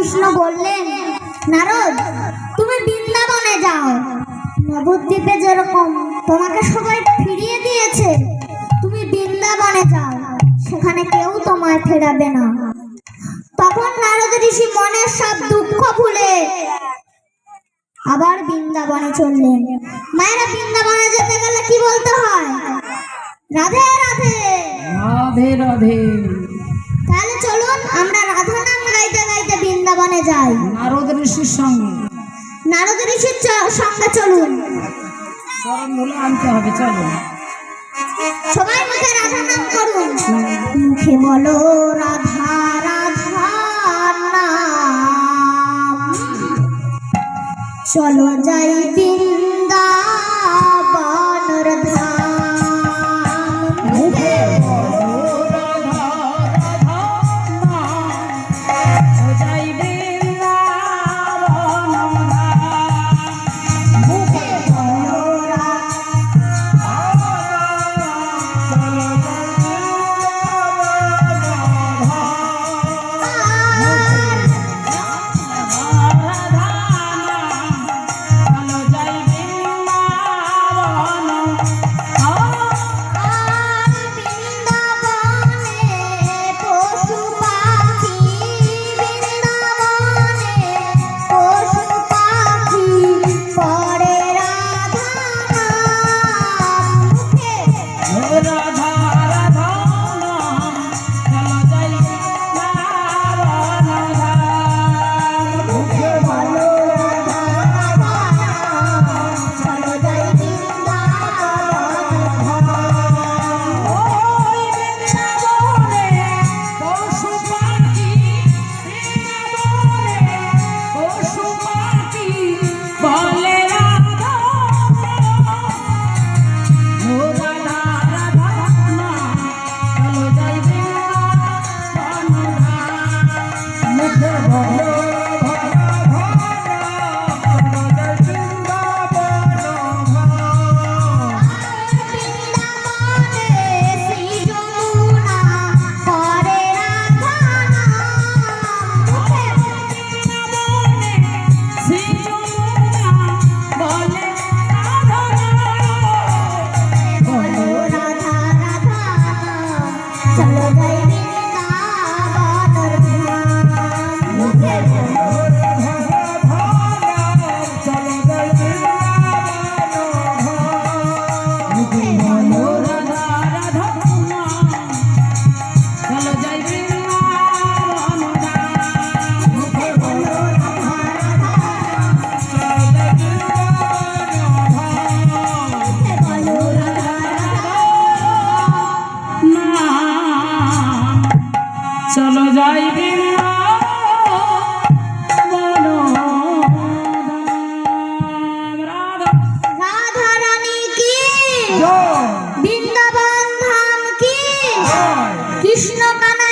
কৃষ্ণ বললেন, নারদ তুমি বৃন্দাবনে যাও। নবদ্বীপে যেরকম তোমাকে সবাই ফিরিয়ে দিয়েছে, তুমি বৃন্দাবনে যাও, সেখানে কেউ তোমায় ফেরাবে না। তখন নারদ ঋষি মনের সব দুঃখ ভুলে আবার বৃন্দাবনে চললেন। মায়েরা বৃন্দাবনে যেতে গেলে কি বলতে হয়? রাধে রাধে রাধে রাধে। তাহলে চলুন আমরা রাধা নাম গাইতে গাইতে বৃন্দাবনে যাই। নারদ ঋষির সঙ্গে, নারদ ঋষির সঙ্গে চলুন। চরণ ধুলো আনতে হবে, চলো সবাই মুখে রাধা নাম করুন। মুখে বলো রাধা রাধা নাম, চলো যাই বৃন্দাবনের ধাম। মুখে বলো রাধা রাধা নাম, যাই বৃন্দাবন ধাম। মুখে বলো রাধা, চলো যাই বৃন্দাবন ধাম কি, কৃষ্ণ কানা